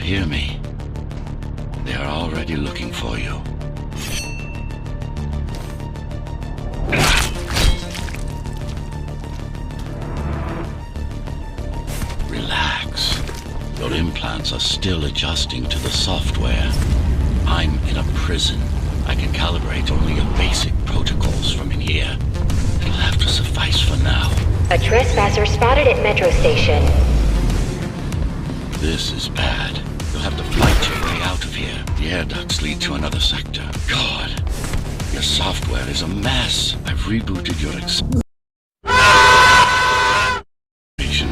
hear me? They are already looking for you. Relax. Your implants are still adjusting to the software. I'm in a prison. I can calibrate only your basic protocols from in here. It'll have to suffice for now. A trespasser spotted at Metro Station. This is bad. You'll have to fight your way out of here. The air ducts lead to another sector. God, your software is a mess. I've rebooted your acceleration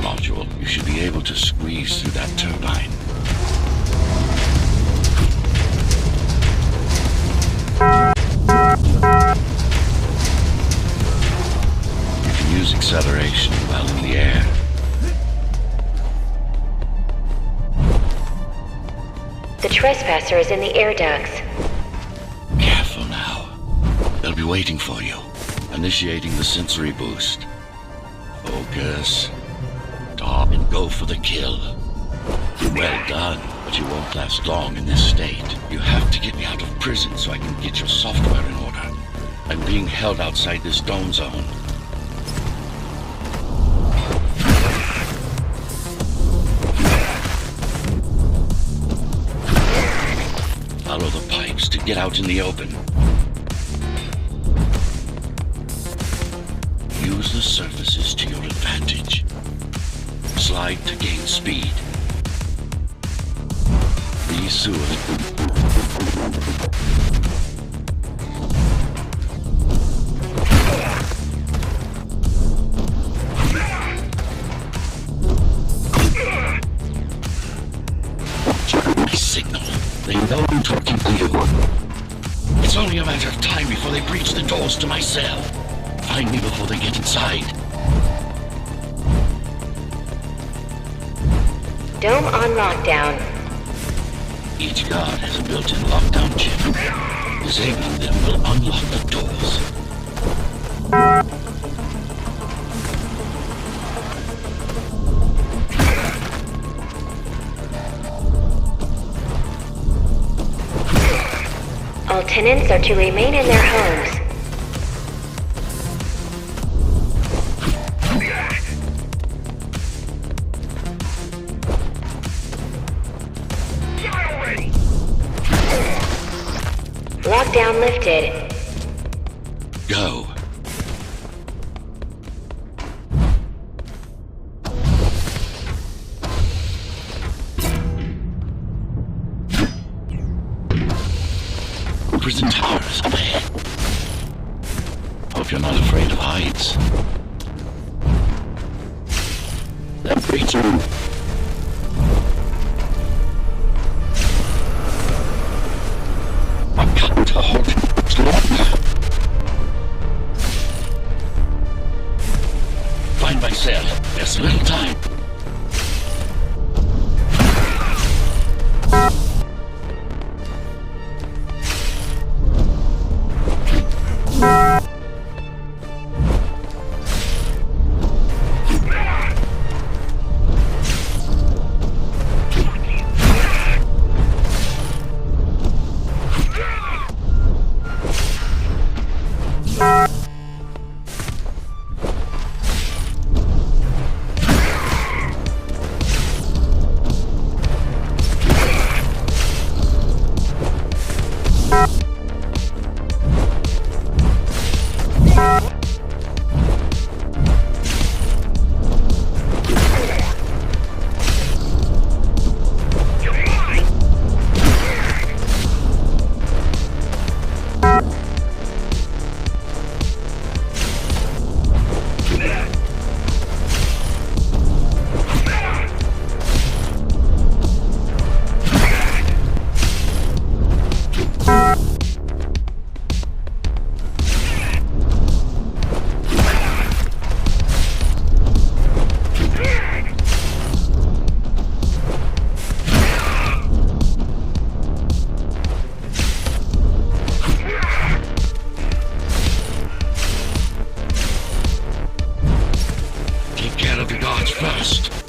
module. You should be able to squeeze through that turbine. You can use acceleration while in the air. The trespasser is in the air ducts. Careful now. They'll be waiting for you. Initiating the sensory boost. Focus. Stop and go for the kill. Well done, but you won't last long in this state. You have to get me out of prison so I can get your software in order. I'm being held outside this dome zone. Follow the pipes to get out in the open. Use the surfaces to your advantage. Slide to gain speed. These sewers. My signal. They know I'm talking to you. It's only a matter of time before they breach the doors to my cell. Find me before they get inside. Dome on lockdown. Each guard has a built-in lockdown chip. Disabling them will unlock the doors. All tenants are to remain in their homes. Lockdown lifted. Go. Prison towers up ahead. Hope you're not afraid of heights. That breach room. I've got to hold it longer. Find my cell. There's little time.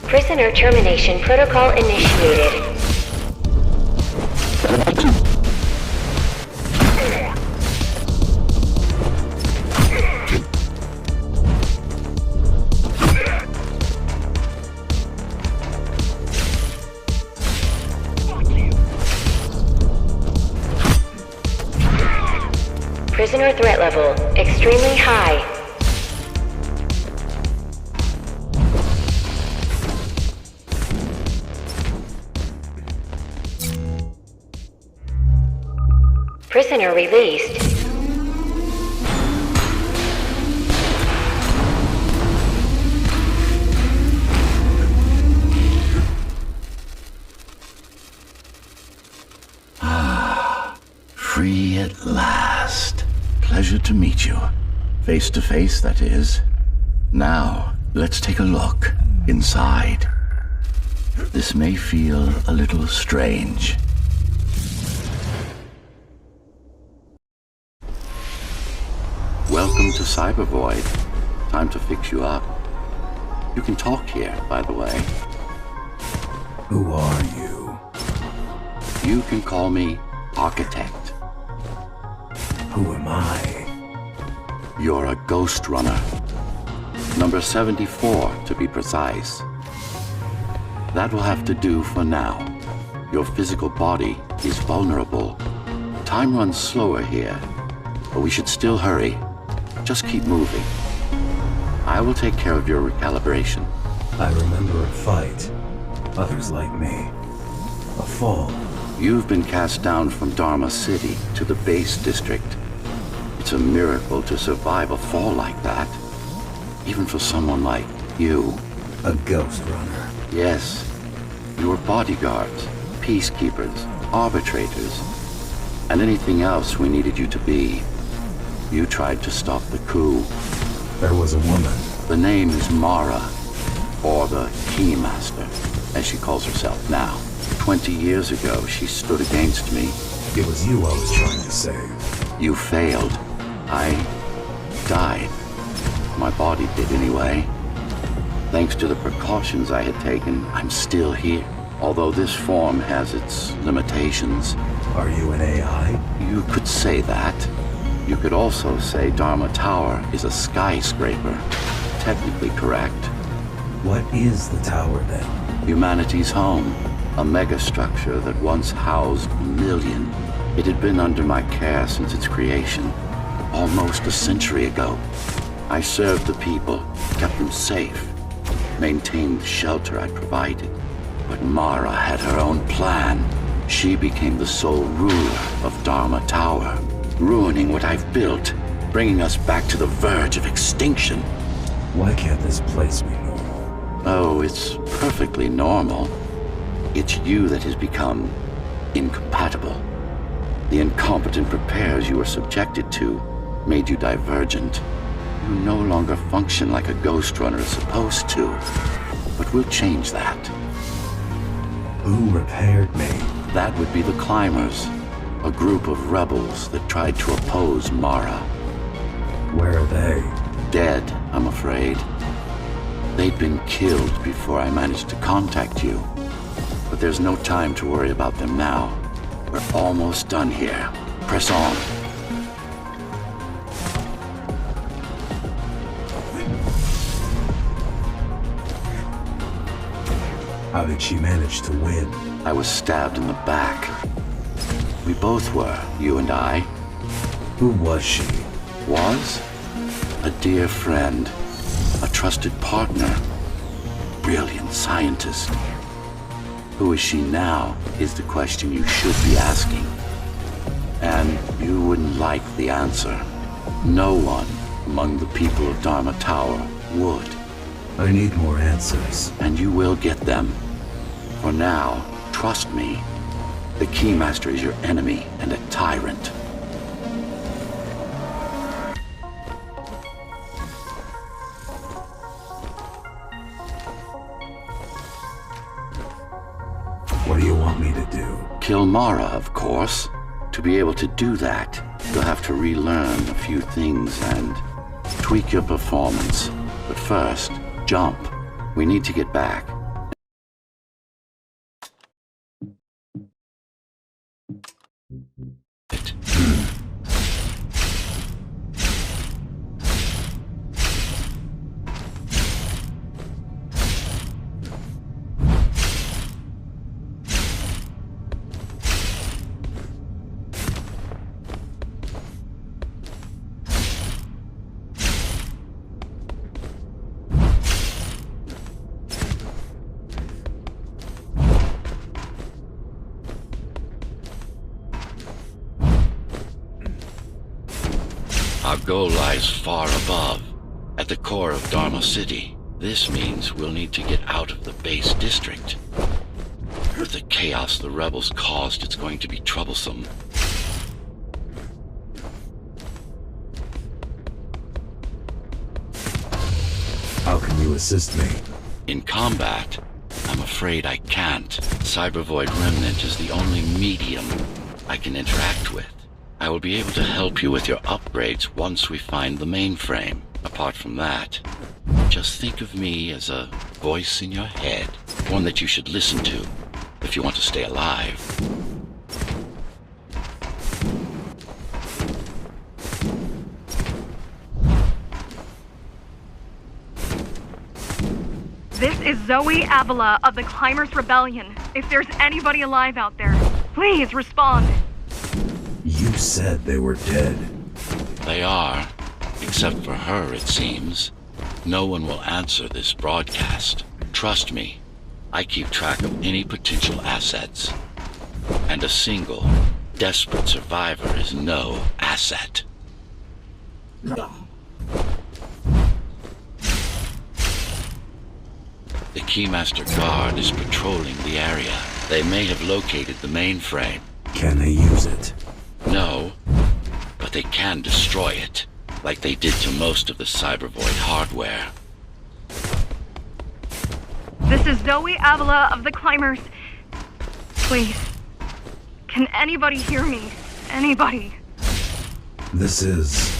Prisoner termination protocol initiated. Prisoner threat level extremely high. Prisoner released. Free at last. Pleasure to meet you. Face to face, that is. Now, let's take a look inside. This may feel a little strange. Welcome to Cybervoid. Time to fix you up. You can talk here, by the way. Who are you? You can call me Architect. Who am I? You're a Ghostrunner. Number 74, to be precise. That will have to do for now. Your physical body is vulnerable. Time runs slower here, but we should still hurry. Just keep moving. I will take care of your recalibration. I remember a fight. Others like me. A fall. You've been cast down from Dharma City to the base district. It's a miracle to survive a fall like that. Even for someone like you. A Ghostrunner. Yes. You were bodyguards, peacekeepers, arbitrators, and anything else we needed you to be. You tried to stop the coup. There was a woman. The name is Mara, or the Keymaster, as she calls herself now. 20 years ago, she stood against me. It was you I was trying to save. You failed. I died. My body did anyway. Thanks to the precautions I had taken, I'm still here. Although this form has its limitations. Are you an AI? You could say that. You could also say Dharma Tower is a skyscraper. Technically correct. What is the tower then? Humanity's home. A megastructure that once housed a million. It had been under my care since its creation. Almost a century ago. I served the people, kept them safe, maintained the shelter I provided. But Mara had her own plan. She became the sole ruler of Dharma Tower, ruining what I've built, bringing us back to the verge of extinction. Why can't this place be normal? Oh, it's perfectly normal. It's you that has become incompatible. The incompetent repairs you were subjected to made you divergent. You no longer function like a Ghostrunner is supposed to. But we'll change that. Who repaired me? That would be the Climbers, a group of rebels that tried to oppose Mara. Where are they? Dead, I'm afraid. They'd been killed before I managed to contact you. But there's no time to worry about them now. We're almost done here. Press on. How did she manage to win? I was stabbed in the back. We both were, you and I. Who was she? Was? A dear friend. A trusted partner. Brilliant scientist. Who is she now is the question you should be asking. And you wouldn't like the answer. No one among the people of Dharma Tower would. I need more answers. And you will get them. For now, trust me. The Keymaster is your enemy and a tyrant. What do you want me to do? Kill Mara, of course. To be able to do that, you'll have to relearn a few things and tweak your performance. But first, jump. We need to get back. Our goal lies far above, at the core of Dharma City. This means we'll need to get out of the base district. With the chaos the rebels caused, it's going to be troublesome. How can you assist me? In combat, I'm afraid I can't. Cybervoid Remnant is the only medium I can interact with. I will be able to help you with your upgrades once we find the mainframe. Apart from that, just think of me as a voice in your head, one that you should listen to if you want to stay alive. This is Zoe Avila of the Climbers Rebellion. If there's anybody alive out there, please respond. You said they were dead. They are, except for her, it seems. No one will answer this broadcast. Trust me, I keep track of any potential assets. And a single, desperate survivor is no asset. The Keymaster Guard is patrolling the area. They may have located the mainframe. Can they use it? No, but they can destroy it, like they did to most of the Cybervoid hardware. This is Zoe Avila of the Climbers. Please, can anybody hear me? Anybody? This is...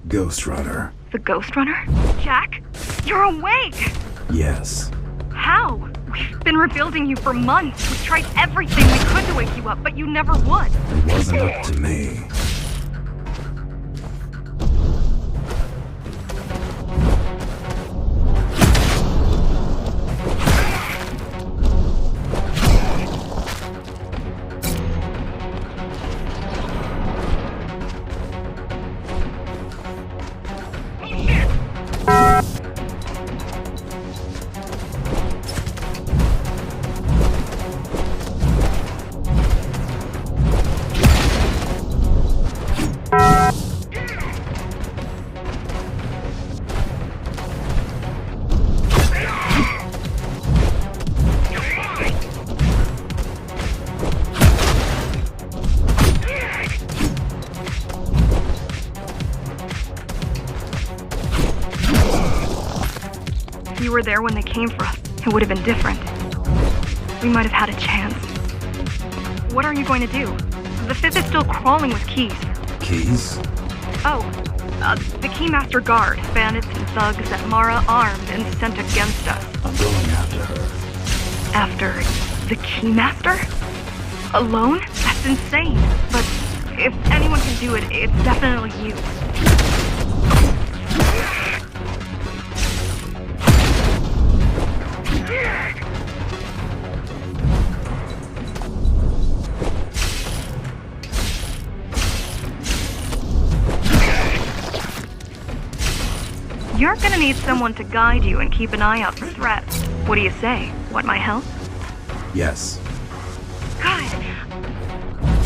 Ghostrunner. The Ghostrunner? Jack? You're awake! Yes. How? We've been rebuilding you for months. We tried everything we could to wake you up, but you never would. It wasn't up to me. If you were there when they came for us, it would have been different. We might have had a chance. What are you going to do? The Fifth is still crawling with keys. Keys? Oh, the Keymaster Guard, bandits and thugs that Mara armed and sent against us. I'm going after her. After the Keymaster? Alone? That's insane. But if anyone can do it, it's definitely you. You're gonna need someone to guide you and keep an eye out for threats. What do you say? Want my help? Yes. Good.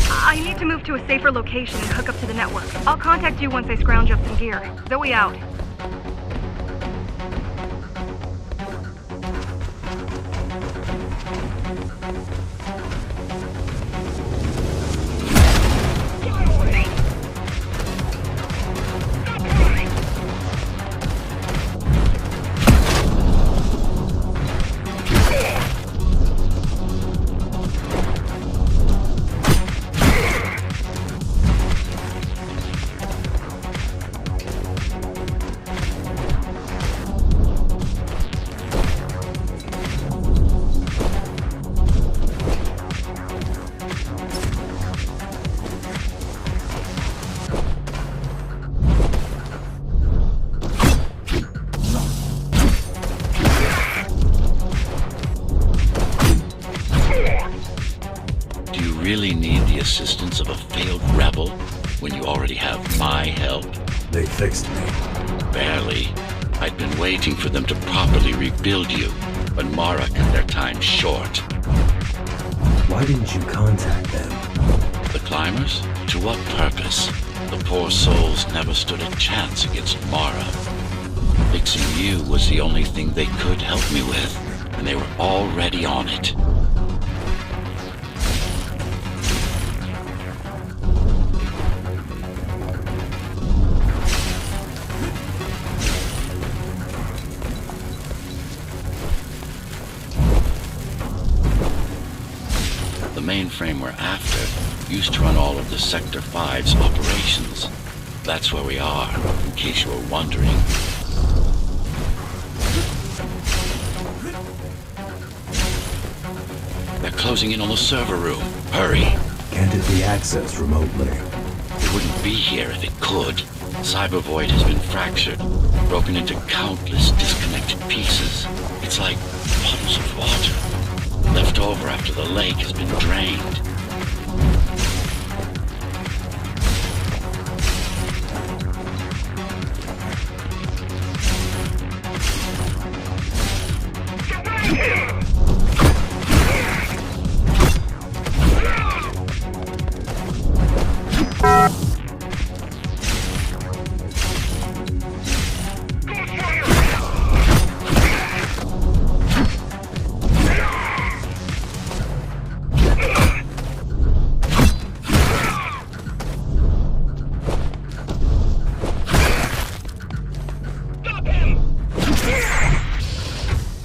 I need to move to a safer location and hook up to the network. I'll contact you once I scrounge up some gear. Zoe out. Really need the assistance of a failed rebel when you already have my help? They fixed me. Barely. I'd been waiting for them to properly rebuild you, but Mara cut their time short. Why didn't you contact them? The climbers? To what purpose? The poor souls never stood a chance against Mara. Fixing you was the only thing they could help me with, and they were already on it. The mainframe we're after used to run all of the Sector 5's operations. That's where we are, in case you were wondering. They're closing in on the server room. Hurry! Can't it be accessed remotely? It wouldn't be here if it could. Cyber Void has been fractured, broken into countless disconnected pieces. It's like puddles of water, left over after the lake has been drained.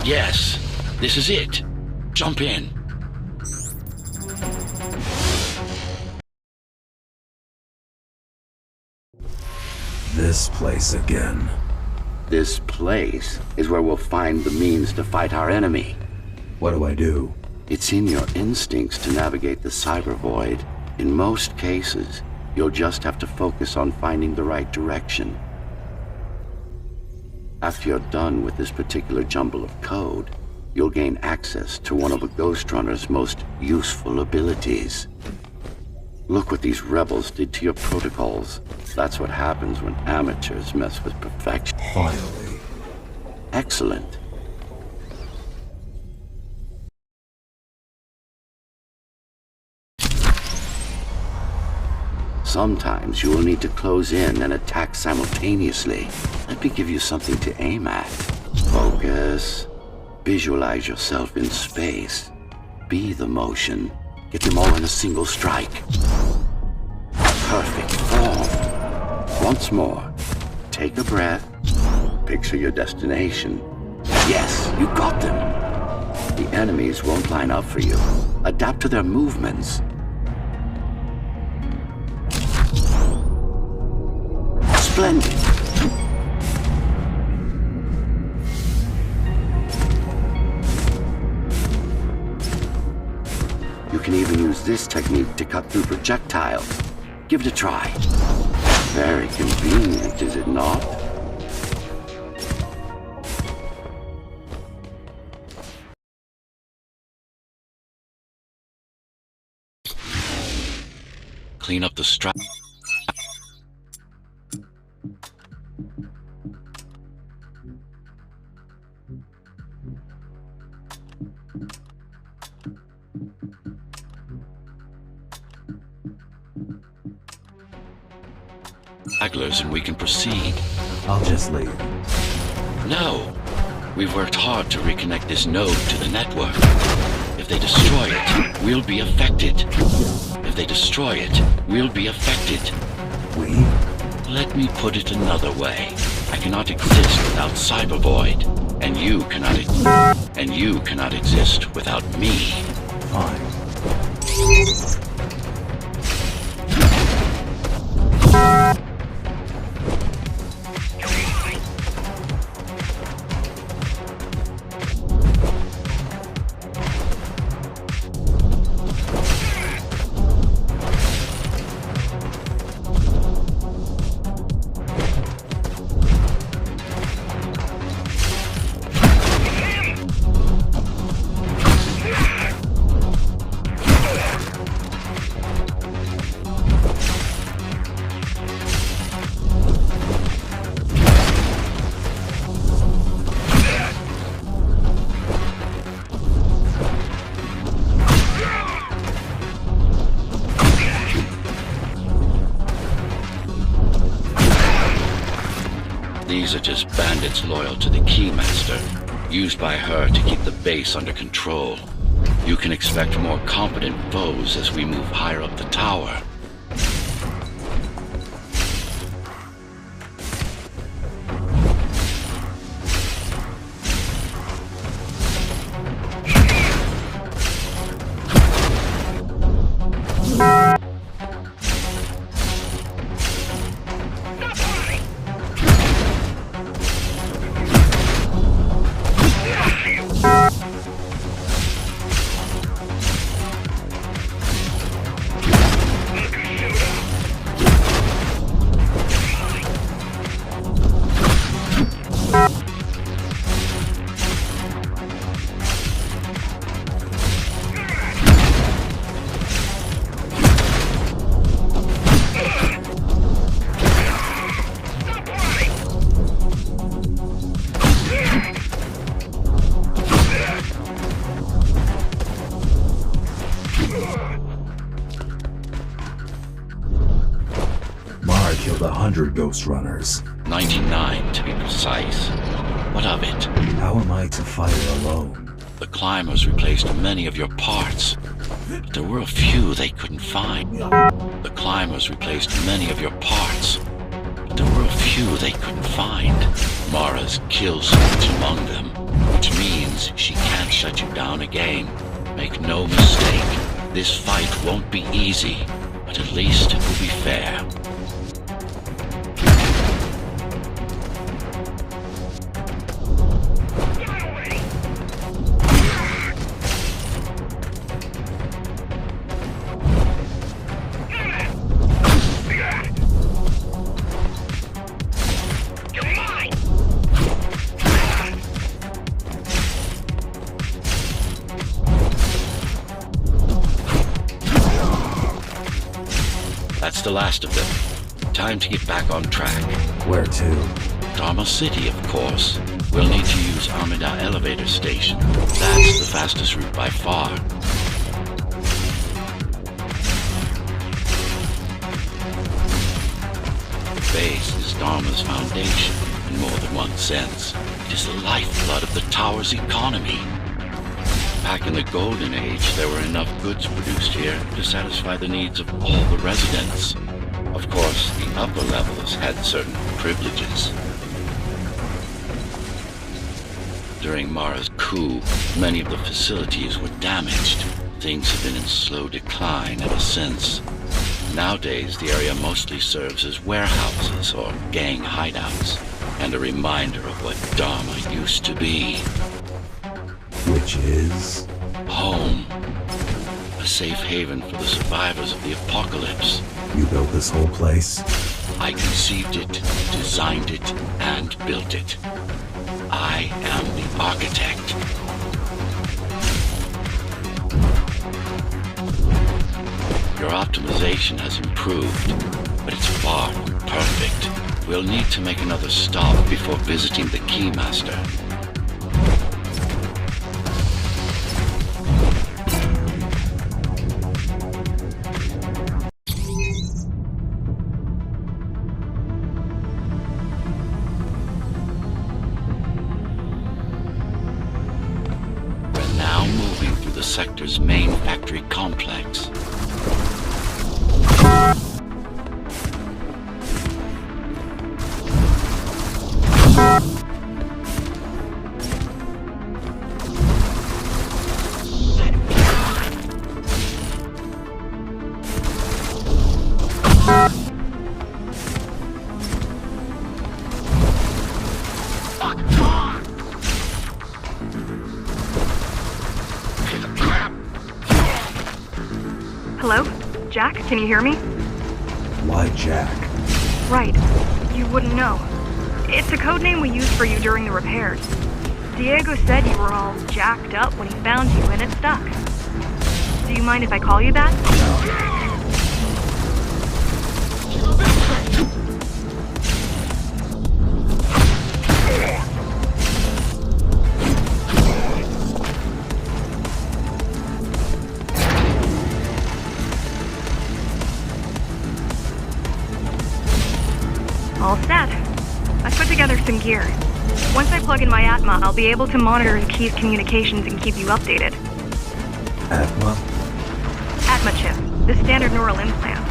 Yes, this is it. Jump in. This place again. This place is where we'll find the means to fight our enemy. What do I do? It's in your instincts to navigate the cyber void. In most cases, you'll just have to focus on finding the right direction. After you're done with this particular jumble of code, you'll gain access to one of a Ghostrunner's most useful abilities. Look what these rebels did to your protocols. That's what happens when amateurs mess with perfection. Finally. Excellent. Sometimes you will need to close in and attack simultaneously. Let me give you something to aim at. Focus. Visualize yourself in space. Be the motion. Get them all in a single strike. Perfect form. Once more. Take a breath. Picture your destination. Yes, you got them. The enemies won't line up for you. Adapt to their movements. Splendid. You can even use this technique to cut through projectiles. Give it a try. Very convenient, is it not? Clean up the strap. And we can proceed. I'll just leave. No. We've worked hard to reconnect this node to the network. If they destroy it, we'll be affected. If they destroy it, we'll be affected. We? Let me put it another way. I cannot exist without Cyber Void, and you cannot exist without me. Fine. These are just bandits loyal to the Keymaster, used by her to keep the base under control. You can expect more competent foes as we move higher up the tower. Killed 100 Ghostrunners. 99 to be precise. What of it? How am I to fight alone? The climbers replaced many of your parts, but there were a few they couldn't find. The climbers replaced many of your parts, but there were a few they couldn't find. Mara's kill switch among them, which means she can't shut you down again. Make no mistake, this fight won't be easy, but at least it will be fair. That's the last of them. Time to get back on track. Where to? Dharma City, of course. We'll need to use Amida Elevator Station. That's the fastest route by far. The base is Dharma's foundation, in more than one sense. It is the lifeblood of the tower's economy. Back in the Golden Age, there were enough goods produced here to satisfy the needs of all the residents. Of course, the upper levels had certain privileges. During Mara's coup, many of the facilities were damaged. Things have been in slow decline ever since. Nowadays, the area mostly serves as warehouses or gang hideouts, and a reminder of what Dharma used to be. Which is? Home. A safe haven for the survivors of the apocalypse. You built this whole place? I conceived it, designed it, and built it. I am the architect. Your optimization has improved, but it's far from perfect. We'll need to make another stop before visiting the Keymaster. The sector's main factory complex. Hello? Jack, can you hear me? Why Jack? Right. You wouldn't know. It's a code name we used for you during the repairs. Diego said you were all jacked up when he found you and it stuck. Do you mind if I call you that? All set. I've put together some gear. Once I plug in my Atma, I'll be able to monitor the key's communications and keep you updated. Atma? Atma chip, the standard neural implant.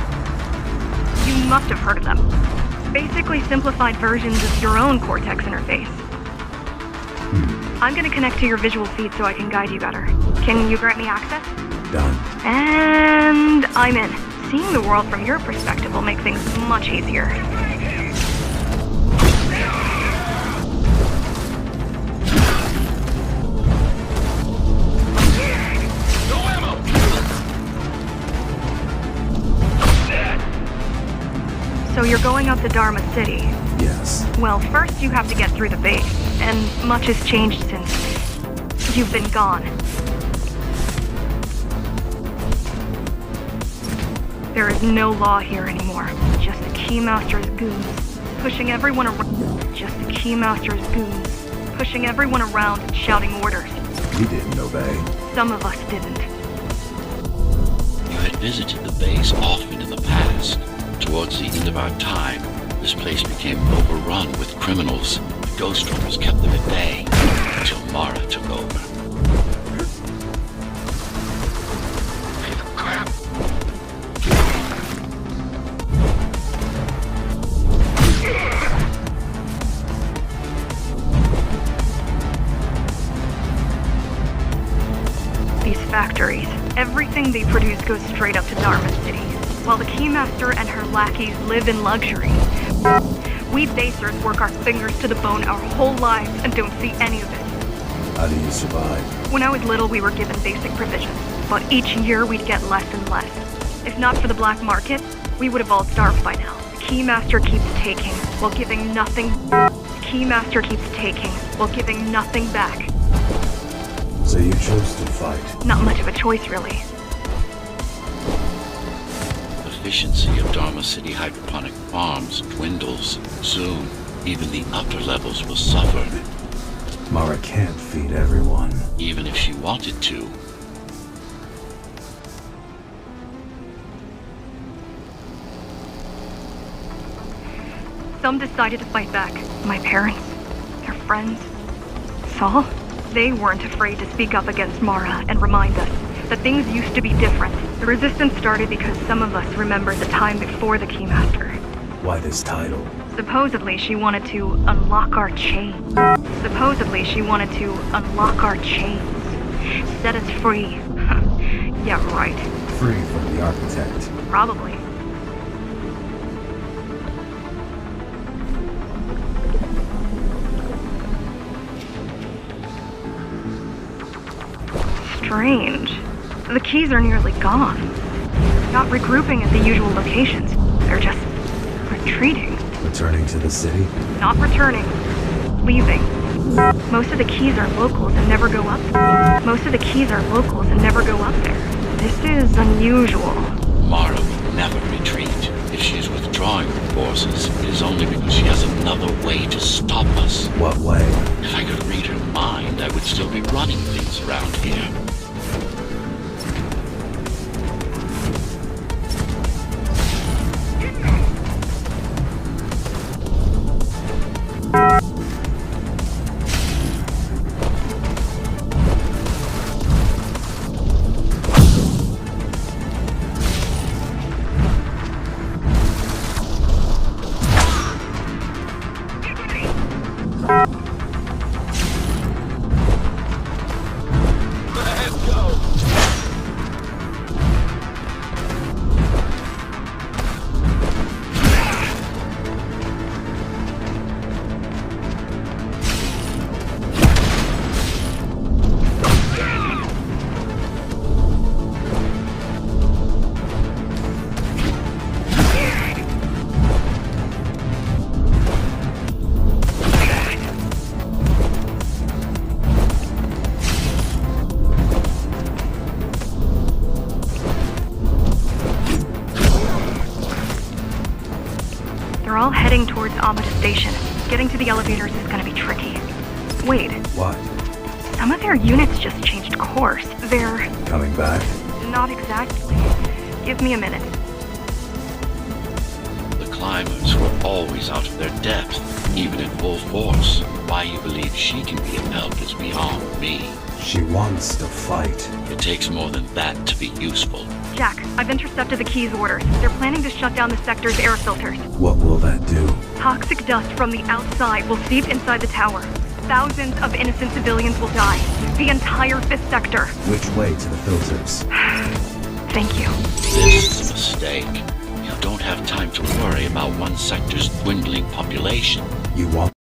You must have heard of them. Basically simplified versions of your own Cortex interface. I'm gonna connect to your visual feed so I can guide you better. Can you grant me access? Done. And I'm in. Seeing the world from your perspective will make things much easier. So you're going up to Dharma City. Yes. Well, first you have to get through the base, and much has changed since you've been gone. There is no law here anymore. Just the Keymaster's goons, pushing everyone around. Just the Keymaster's goons, pushing everyone around and shouting orders. We didn't obey. Some of us didn't. You had visited the base often in the past. Towards the end of our time, this place became overrun with criminals. The Ghostrunners kept them at bay until Mara took over. These factories, everything they produce goes straight up to Dharma City, while the Keymaster and her lackeys live in luxury. We basers work our fingers to the bone our whole lives and don't see any of it. How do you survive? When I was little, we were given basic provisions, but each year we'd get less and less. If not for the black market, we would have all starved by now. The Keymaster keeps taking, while giving nothing. The Keymaster keeps taking, while giving nothing back. So you chose to fight. Not much of a choice, really. Efficiency of Dharma City hydroponic farms dwindles. Soon, even the upper levels will suffer, Mara can't feed everyone. even if she wanted to. Some decided to fight back. My parents, their friends, Saul. They weren't afraid to speak up against Mara and remind us that things used to be different. The resistance started because some of us remembered the time before the Keymaster. Why this title? Supposedly she wanted to unlock our chains. Supposedly she wanted to unlock our chains. Set us free. Yeah, right. Free from the architect. Probably. Strange. The keys are nearly gone. Not regrouping at the usual locations. They're just retreating. Returning to the city? Not returning. Leaving. Most of the keys are locals and never go up. Most of the keys are locals and never go up there. This is unusual. Mara will never retreat. If she's withdrawing her forces, it is only because she has another way to stop us. What way? If I could read her mind, I would still be running things around here. They're all heading towards Amida Station. Getting to the elevators is gonna be tricky. Wait, What? some of their units just changed course. They're... Coming back? not exactly. Give me a minute. The climb disclaimers were always out of their depth, even in full force. Why you believe she can be of help is beyond me. She wants to fight. It takes more than that to be useful. Jack, I've intercepted the Key's orders. They're planning to shut down the sector's air filters. What will that do? Toxic dust from the outside will seep inside the tower. Thousands of innocent civilians will die. The entire 5th sector. Which way to the filters? Thank you. This is a mistake. You don't have time to worry about one sector's dwindling population. You want